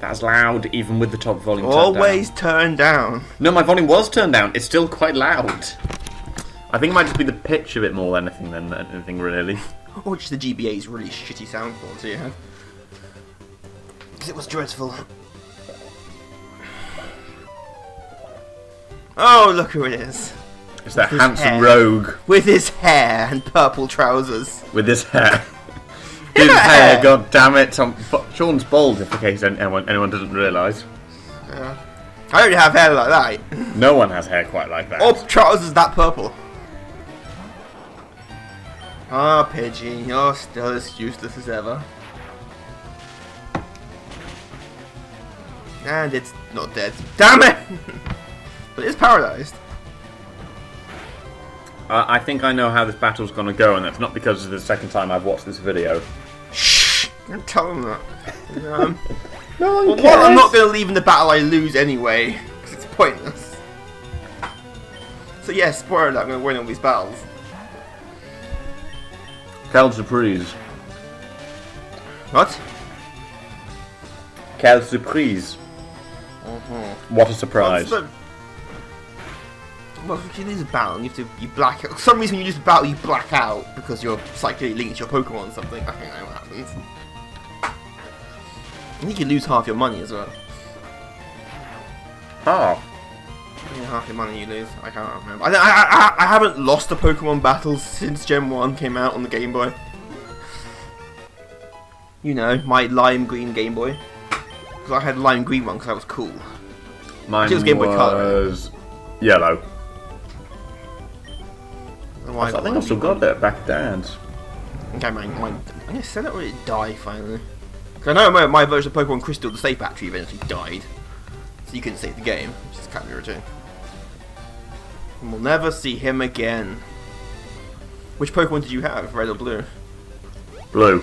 That's loud, even with the top volume Always turned turn down. No, my volume was turned down. It's still quite loud. I think it might just be the pitch of it more than anything really. Or just the GBA's really shitty sound quality, yeah. Because it was dreadful. Oh, look who it is. It's that handsome rogue. With his hair and purple trousers. With his hair. His hair, god damn it. Sean's bald, in case anyone doesn't realise. Yeah. I don't have hair like that. No one has hair quite like that. Or trousers that purple. Ah, Pidgey, you're still as useless as ever. And it's not dead. Damn it! But it's paralysed. I think I know how this battle's going to go, and that's not because it's the second time I've watched this video. Shh! Don't tell him that. No one cares. Well, I'm not going to leave in the battle I lose anyway, because it's pointless. So yeah, spoiler alert, I'm going to win all these battles. Quelle surprise. What? Quelle surprise. What a surprise. Well, if you lose a battle, you black out. For some reason, when you lose a battle, you black out because you're psychically linked to your Pokemon or something. I think that's what happens. I think you lose half your money as well. Half? Yeah, half your money you lose. I can't remember. I haven't lost a Pokemon battle since Gen 1 came out on the Game Boy. You know, my lime green Game Boy. Because I had a lime green one because I was cool. Mine was Game Boy Color. Was yellow. I think I've still got it back at Dad's. Okay, I'm going to sell it or it die finally. Because I know my version of Pokemon Crystal, the save battery eventually died. So you couldn't save the game, which is kind of irritating. And we'll never see him again. Which Pokemon did you have, red or blue? Blue.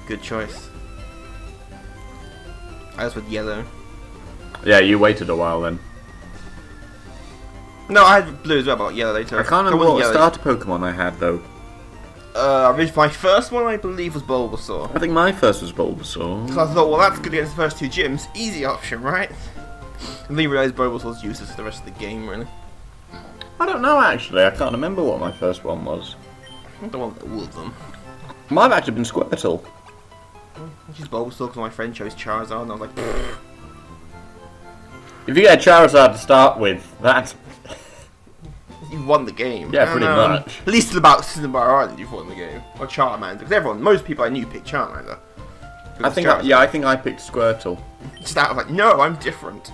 Good choice. I was with yellow. Yeah, you waited a while then. No, I had blue as well, but yellow later. I can't remember what starter Pokemon I had though. My first one, I believe, was Bulbasaur. I think my first was Bulbasaur. So I thought, well, that's good against the first two gyms. Easy option, right? And then you realise Bulbasaur's useless for the rest of the game, really. I don't know, actually. I can't remember what my first one was. I don't want all of them. Might have actually been Squirtle. I choose Bulbasaur because my friend chose Charizard, and I was like, pfft. If you get a Charizard to start with, that's... You won the game. Yeah, pretty much. At least about Cinnabar Island, you've won the game. Or Charmander, because most people I knew picked Charmander. I think I picked Squirtle. Just out of like, no, I'm different.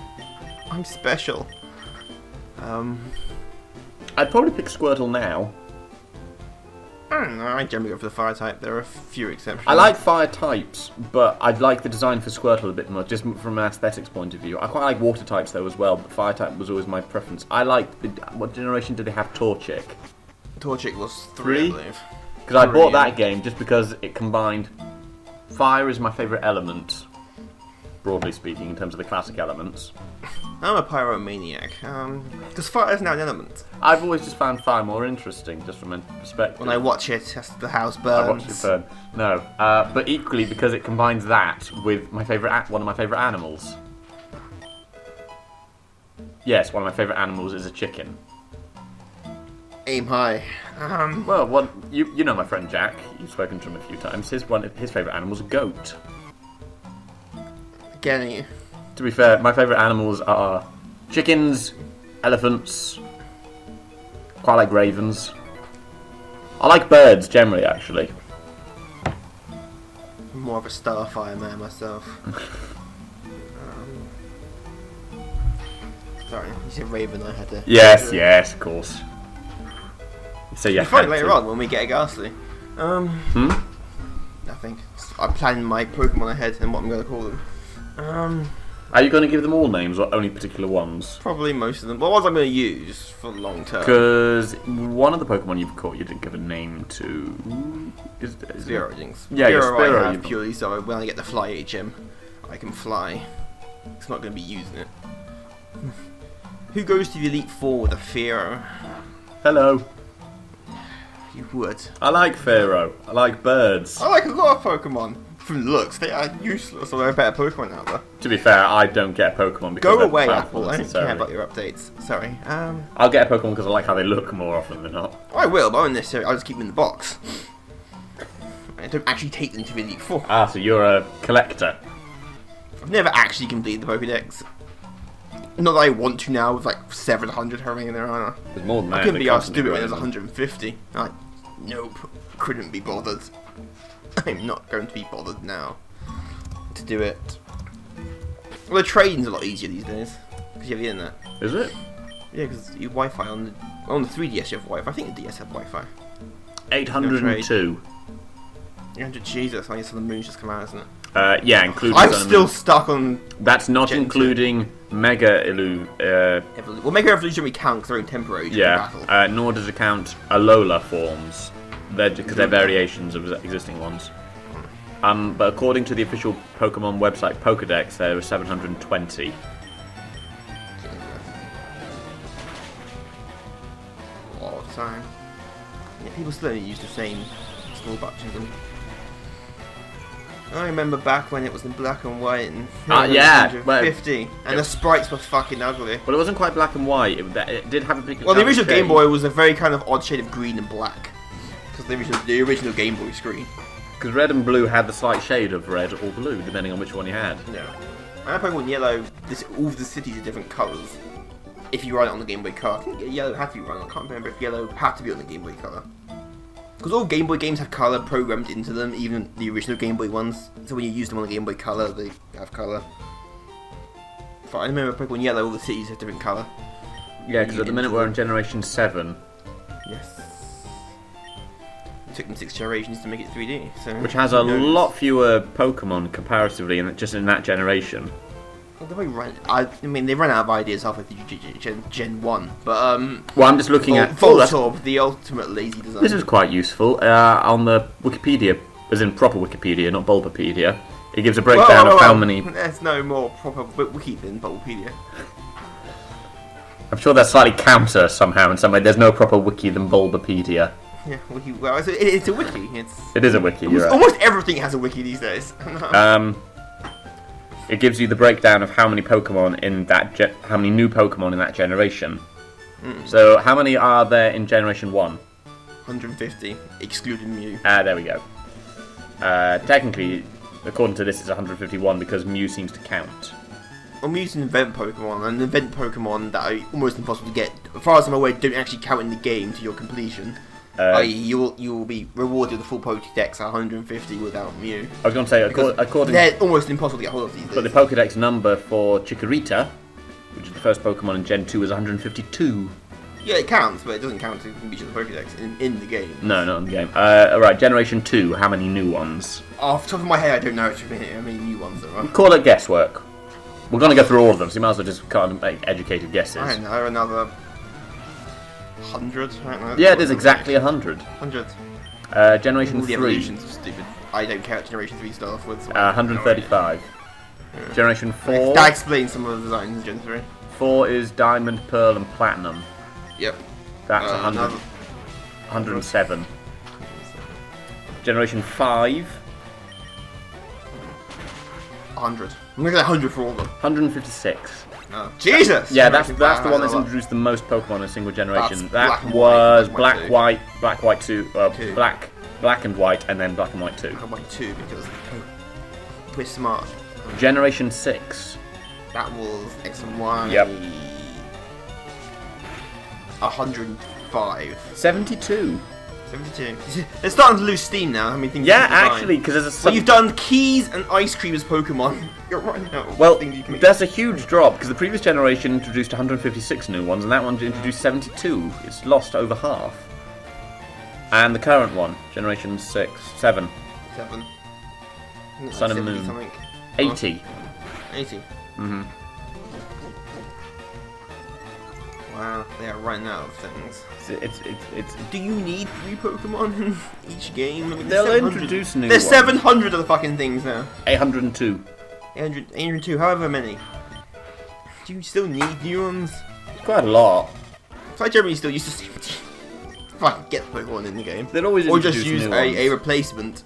I'm special. I'd probably pick Squirtle now. I don't know, I generally go for the fire type. There are a few exceptions. I like fire types, but I'd like the design for Squirtle a bit more, just from an aesthetics point of view. I quite like water types though as well, but fire type was always my preference. I liked what generation did they have Torchic? Torchic was 3, I believe. Because I bought that game just because it combined fire is my favourite element, broadly speaking, in terms of the classic elements. I'm a pyromaniac. Because fire is now an element. I've always just found fire more interesting, just from a perspective. When I watch it, as the house burns. I watch it burn. No, but equally because it combines that with my favourite, one of my favourite animals. Yes, one of my favourite animals is a chicken. Aim high. Well, you know my friend Jack. You've spoken to him a few times. His favourite animal is a goat. Getting you. To be fair, my favourite animals are chickens, elephants. Quite like ravens. I like birds generally, actually. I'm more of a starfire man myself. Sorry, you said raven. I had to. Yes, of course. So yeah. Find later on when we get a ghastly. Nothing. I'm planning my Pokemon ahead and what I'm going to call them. Are you going to give them all names or only particular ones? Probably most of them. But ones I'm going to use for long term. Because one of the Pokemon you've caught, you didn't give a name to. Is Spearow. Yeah, Spearow I have purely so when I get the Fly HM, I can fly. It's not going to be using it. Who goes to the Elite Four with a Fearow? Hello. You would. I like Pharaoh. I like birds. I like a lot of Pokemon. From looks, they are useless, although better Pokemon out there. To be fair, I don't get a Pokemon because Go they're away, powerful Apple. I don't care necessarily. about your updates. Sorry. I'll get a Pokemon because I like how they look more often than not. I will, but I won't necessarily. I'll just keep them in the box. I don't actually take them to the Elite Four. Ah, so you're a collector. I've never actually completed the Pokédex. Not that I want to now, with like 700 hovering in there, are There's more than I that. couldn't they be asked to constantly do it when raise there's them. 150. Like, nope. Couldn't be bothered. I'm not going to be bothered now to do it. Well, the trading's a lot easier these days because you have the internet. Is it? Yeah, because you have Wi-Fi on the 3DS. You have Wi-Fi. I think the DS have Wi-Fi. 802. 800. Jesus, I guess the moon's just come out, isn't it? Yeah, including. I'm Sun and still Moon. stuck on. That's not Gen 2. including Mega Well, Mega Evolution we count because they're in temporary yeah, battle. nor does it count Alola forms. Because they're variations of existing ones. But according to the official Pokemon website Pokedex, there are 720. A lot of time. Yeah, people still only use the same small batch of them. I remember back when it was in black and white and yeah, 150, and the sprites were fucking ugly. But it wasn't quite black and white. It did have a big. Well, the original Game Boy was a very kind of odd shade of green and black, because the original Game Boy screen. Because red and blue had the slight shade of red or blue, depending on which one you had. No. And Pokemon Yellow, all of the cities are different colours. If you run it on the Game Boy Color, I think Yellow had to be run. I can't remember if Yellow had to be on the Game Boy Color. Because all Game Boy games have colour programmed into them, even the original Game Boy ones. So when you use them on the Game Boy Color, they have colour. But I remember Pokemon Yellow, all the cities have different colour. Yeah, because at the minute we're on Generation 7. Yes. It took them 6 generations to make it 3D. So Which has a lot fewer Pokemon comparatively, just in that generation. I mean, they ran out of ideas halfway through Gen 1, but Well, I'm just looking at... Voltorb, the ultimate lazy design. This is quite useful. On the Wikipedia, as in proper Wikipedia, not Bulbapedia, it gives a breakdown of how many... There's no more proper wiki than Bulbapedia. I'm sure that's slightly counter somehow in some way. There's no proper wiki than Bulbapedia. Yeah, wiki. Well, it's a wiki. It is a wiki, you're right. Almost everything has a wiki these days. It gives you the breakdown of how many Pokemon in that how many new Pokemon in that generation. So how many are there in Generation 1? 150, excluding Mew. There we go. Technically, according to this, it's 151 because Mew seems to count. Well, Mew's an event Pokemon, and event Pokemon that are almost impossible to get. As far as I'm aware, don't actually count in the game to your completion. I.e., you will be rewarded with the full Pokédex at 150 without Mew. I was going to say, according... They're almost impossible to get hold of these days. But the Pokédex number for Chikorita, which is the first Pokemon in Gen 2, is 152. Yeah, it counts, but it doesn't count to reach the Pokédex in the game. No, not in the game. Alright, Generation 2, how many new ones? Off the top of my head, I don't know how many new ones there are. Call it guesswork. We're going to go through all of them, so you might as well just kind of make educated guesses. I don't know, another 100? I don't know. Yeah, it is exactly 100. 100. Generation All the 3, evolutions are stupid. I don't care what Generation 3 start off with. So 135. Yeah. Generation 4, That explains some of the designs in Gen 3. 4 is Diamond, Pearl and Platinum. Yep. That's 100, Another 107. Generation 5, 100. I'm gonna get 100 for all of them. 156. No. Jesus! Yeah, that's Generation the five one has that's a lot. introduced the most Pokemon in a single generation. That's That Black and was White, Black, White 2, Two. Black and White, and then Black and White 2. I went 2 because we're smart. Generation 6. That was X and Y. Yep. 105. 72. 72. They're starting to lose steam now. I mean, things. Yeah, you can design. actually, because there's a Well, you've done keys and ice cream as Pokemon. You're right now. Well, Things you can make. that's a huge drop because the previous generation introduced 156 new ones, and that one introduced 72. It's lost over half. And the current one, Generation 7, 7. Sun and 70 Moon. something. 80. 80. Mm-hmm. Wow, they are running out of things. It's Do you need 3 Pokemon in each game? I mean, They'll there's 700 introduce new There's ones. 700 of the fucking things now. 802. 802, however many. Do you still need new ones? Quite a lot. So I generally still used to see get Pokemon in the game. They'd always Or just introduce use new a ones. replacement.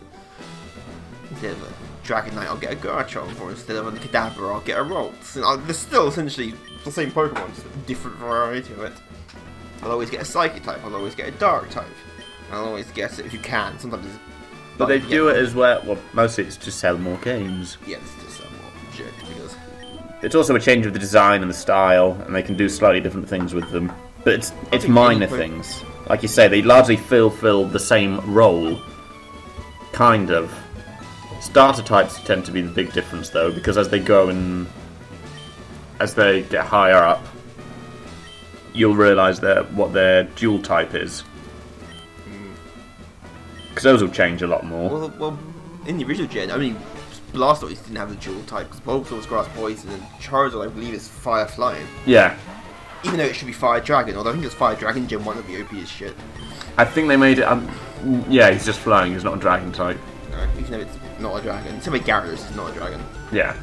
Instead of Dragonite, I'll get a Garchomp, or instead of a Kadabra, I'll get a Ralts. And they're still essentially the same Pokemon, just a different variety of it. I'll always get a Psychic type, I'll always get a Dark type. I'll always get it if you can, sometimes it's... But they do it as well mostly it's to sell more games. Yeah, it's just more object, because... It's also a change of the design and the style, and they can do slightly different things with them. But it's minor things. Like you say, they largely fulfill the same role. Kind of. Starter types tend to be the big difference, though, because as they go and... as they get higher up, you'll realise what their dual type is. Because those will change a lot more. Well, in the original gen, I mean, Blastoise didn't have the dual type, because Bulbasaur was Grass Poison, and Charizard, I believe, is Fire Flying. Yeah. Even though it should be Fire Dragon, although I think it's Fire Dragon Gen 1 would be OP as shit. I think they made it... yeah, he's just flying, he's not a dragon type. No, even though it's not a dragon. Same way Gyarados is not a dragon. Yeah.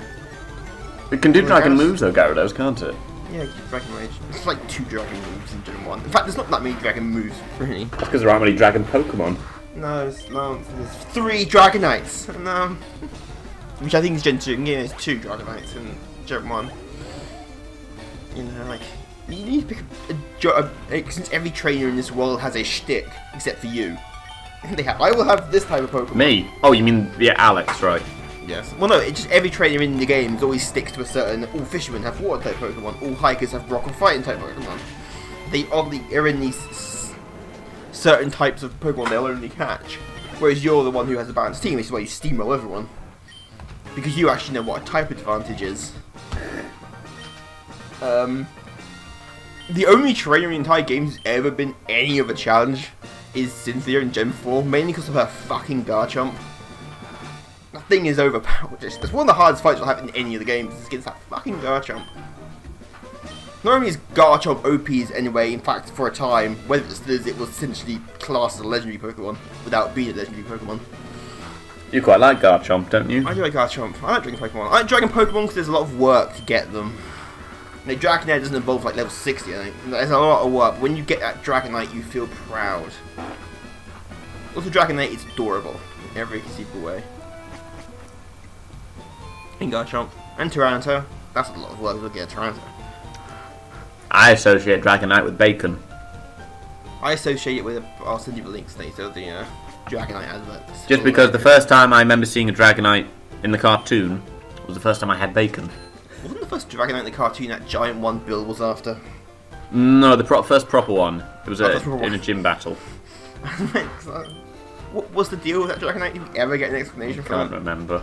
It can do dragon moves though, Gyarados, can't it? Yeah, Dragon Rage. It's like 2 dragon moves in Gen 1. In fact, there's not that many dragon moves, really. That's because there aren't many dragon Pokemon. No, there's 3 Dragonites, and which I think is Gen 2. Yeah, it's 2 Dragonites in Gen 1. You know, like, you need to pick since every trainer in this world has a shtick, except for you. I will have this type of Pokemon. Me? Oh, you mean, yeah, Alex, right. Yes. Well, no, it just every trainer in the game always sticks to a certain... All fishermen have water type Pokemon, all hikers have rock or fighting type Pokemon. They oddly are in these certain types of Pokemon they'll only catch. Whereas you're the one who has a balanced team, which is why you steamroll everyone. Because you actually know what a type advantage is. The only trainer in the entire game who's ever been any of a challenge is Cynthia in Gen 4, mainly because of her fucking Garchomp. That thing is overpowered. It's one of the hardest fights you'll have in any of the games, is against that fucking Garchomp. Not only is Garchomp OPs anyway, in fact, for a time, whether it still is, it was essentially classed as a legendary Pokemon, without being a legendary Pokemon. You quite like Garchomp, don't you? I do like Garchomp. I like Dragon Pokemon. I like Dragon Pokemon because there's a lot of work to get them. Like, Dragonair doesn't evolve like level 60, I think. There's a lot of work. When you get that Dragonite, you feel proud. Also, Dragonite is adorable in every conceivable way. And Garchomp. And Tyranitar. That's a lot of work to get a Tyranitar. I associate Dragonite with bacon. I associate it with I'll send you the links later, the Dragonite adverts. Just because the first time I remember seeing a Dragonite in the cartoon was the first time I had bacon. Wasn't the first Dragonite in the cartoon that giant one Bill was after? No, the first proper one. It was in a gym battle. What was the deal with that Dragonite? Did we ever get an explanation for it? I can't remember.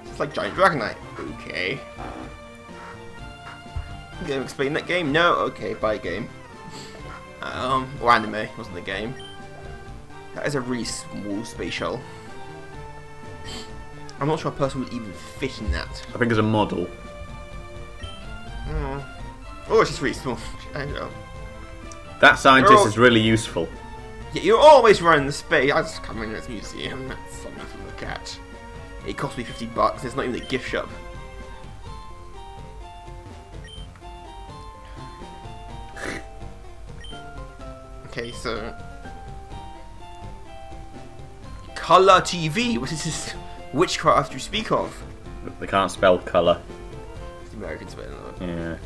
It's like giant Dragonite. Okay. You gonna explain that game? No? Okay, bye game. Or anime, wasn't the game. That is a really small space shuttle. I'm not sure a person would even fit in that. I think it's a model. Oh, it's just really small. I don't know. That scientist is really useful. Yeah, you're always running the space. I just come in this museum. That's something to look at. It cost me $50. It's not even a gift shop. Okay, so Color TV. What is this witchcraft you speak of? They can't spell colour. It's the American spelling of it. Yeah.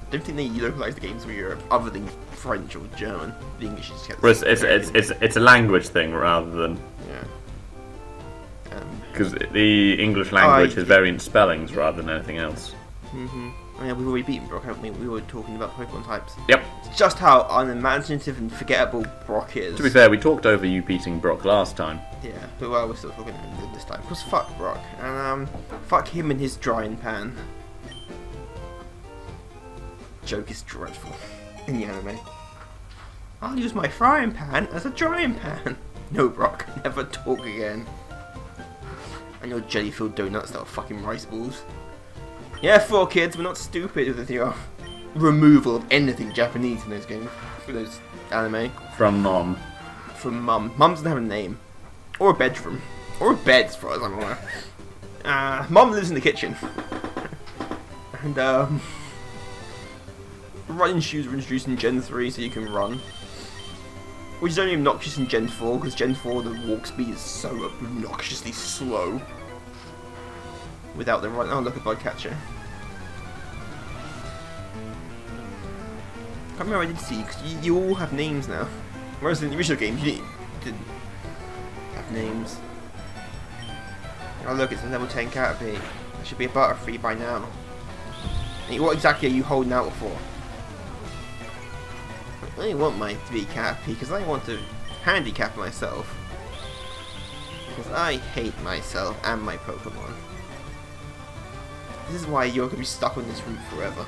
I don't think they localise the games for Europe other than French or German. The English is kept. Well, it's a language thing rather than. Yeah. Because the English language has variant spellings rather than anything else. Oh, yeah, we've already beaten Brock, haven't we? We were talking about Pokemon types. Yep. It's just how unimaginative and forgettable Brock is. To be fair, we talked over you beating Brock last time. Yeah, but well, we're still talking about him this time. Because fuck Brock. And, fuck him and his drying pan. Joke is dreadful in the anime. I'll use my frying pan as a drying pan. No, Brock, never talk again. And your jelly-filled donuts that are fucking rice balls. Yeah, 4 kids, we're not stupid with the removal of anything Japanese in those games. For those anime. From Mom. From Mum. Mum doesn't have a name. Or a bedroom. Or a bed, as far as I'm aware. Mum lives in the kitchen. And, running shoes were introduced in Gen 3 so you can run. Which is only obnoxious in Gen 4, because Gen 4 the walk speed is so obnoxiously slow. without the right. Oh, look, a bug catcher. I can't remember, I did see, because you all have names now. Whereas in the original games, you didn't have names. Oh look, it's a level 10 Caterpie. There should be a Butterfree by now. And what exactly are you holding out for? I only want my 3 Caterpie because I want to handicap myself. Because I hate myself and my Pokemon. This is why you're going to be stuck on this route forever.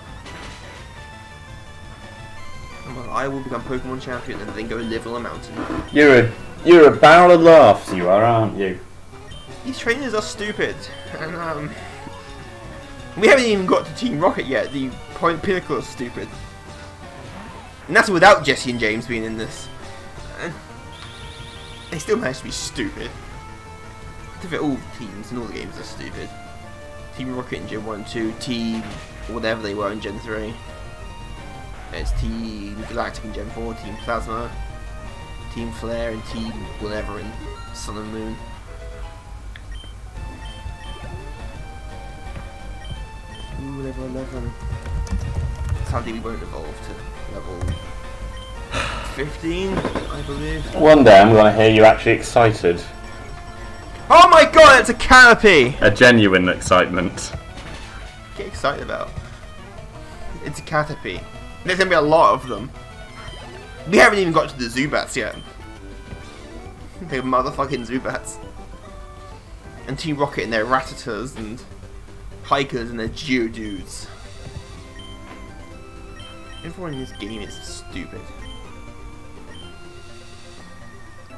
Well, I will become Pokemon champion and then go live on a mountain. You're a barrel of laughs, you are, aren't you? These trainers are stupid, and we haven't even got to Team Rocket yet. The Point Pinnacle is stupid, and that's without Jesse and James being in this. And they still manage to be stupid. I think all teams and all the games are stupid. Team Rocket in Gen 1 and 2, Team whatever they were in Gen 3. It's Team Galactic in Gen 4, Team Plasma, Team Flare, and Team whatever in Sun and Moon. Ooh, level 11. Sadly, we won't evolve to level 15, I believe. One day I'm going to hear you actually excited. Oh my god, it's a Canopy! A genuine excitement. Get excited about. It's a Caterpie. There's gonna be a lot of them. We haven't even got to the Zubats yet. They're motherfucking Zubats. And Team Rocket and their Rattatas and Hikers and their Geodudes. Everyone in this game is stupid.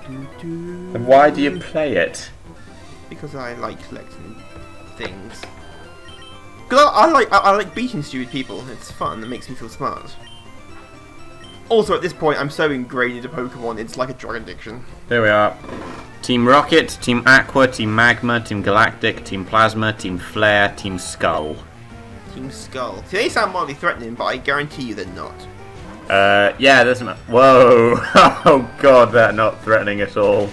And why do you play it? Because I like collecting things. Because I like beating stupid people. It's fun. It makes me feel smart. Also, at this point, I'm so ingrained into Pokemon, it's like a drug addiction. Here we are. Team Rocket, Team Aqua, Team Magma, Team Galactic, Team Plasma, Team Flare, Team Skull. Team Skull. See, they sound mildly threatening, but I guarantee you they're not. Yeah, there's some... Whoa! Oh god, they're not threatening at all.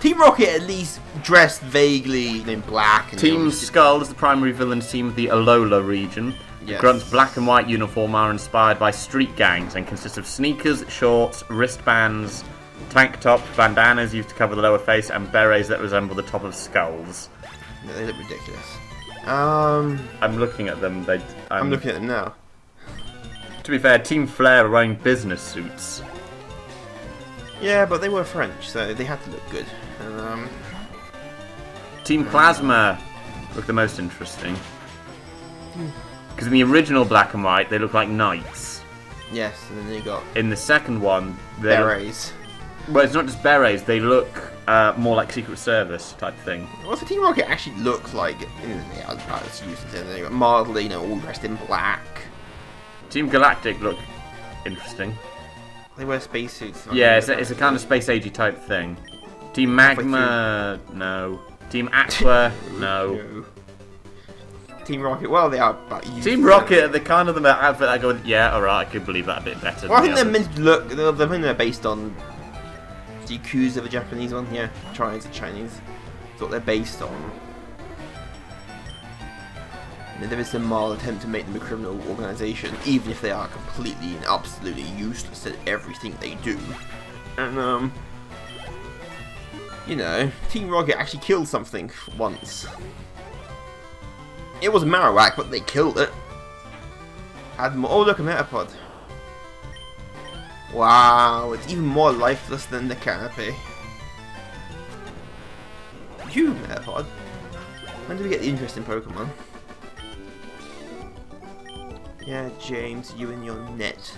Team Rocket at least dressed vaguely in black. And Team Skull is the primary villain team of the Alola region. Yes. Grunt's black and white uniform are inspired by street gangs and consist of sneakers, shorts, wristbands, tank tops, bandanas used to cover the lower face, and berets that resemble the top of skulls. No, they look ridiculous. I'm looking at them. I'm looking at them now. To be fair, Team Flare are wearing business suits. Yeah, but they were French, so they had to look good. Team Plasma look the most interesting. Because in the original black and white, they look like knights. Yes, and then they got... In the second one, they berets. Well, it's not just berets, they look more like Secret Service type thing. What's the Team Rocket actually look like? Yeah, it's useless. They got mildly, all dressed in black. Team Galactic look interesting. They wear spacesuits. Yeah, it's a kind of space agey type thing. Team Magma, no. Team Aqua, no. Team Rocket, well, they are about Team Rocket, they're kind of the outfit I go, yeah, alright, I could believe that a bit better. Well, I think they're meant to look, I think they're based on the Yakuza, the Japanese one, yeah, Chinese, that's what they're based on. And there is a mild attempt to make them a criminal organisation, even if they are completely and absolutely useless at everything they do. And, Team Rocket actually killed something once. It was Marowak, but they killed it. Oh, look, a Metapod. Wow, it's even more lifeless than the Canopy. You, Metapod. When do we get the interesting Pokemon? Yeah, James, you and your net.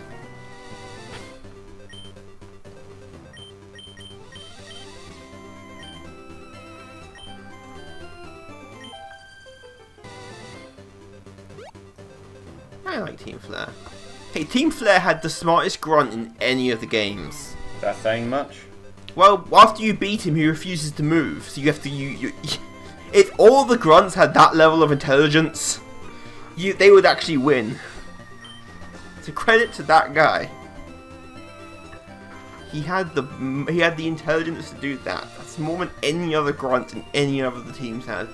I like Team Flare. Hey, Team Flare had the smartest grunt in any of the games. Is that saying much? Well, after you beat him, he refuses to move, so you have to... If all the grunts had that level of intelligence, they would actually win. So credit to that guy. He had the intelligence to do that. That's more than any other grunt and any other the teams had.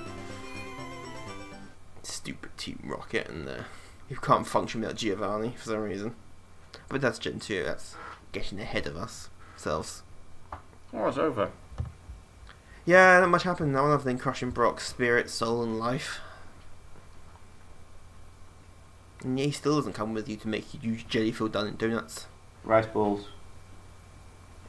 stupid Team Rocket and who can't function without Giovanni for some reason. But that's Gen 2, that's getting ahead of ourselves. Oh, it's over. Yeah, not much happened. Not other than crushing Brock's spirit, soul, and life. And yeah, he still doesn't come with you to make you use jelly-filled donuts. Rice balls.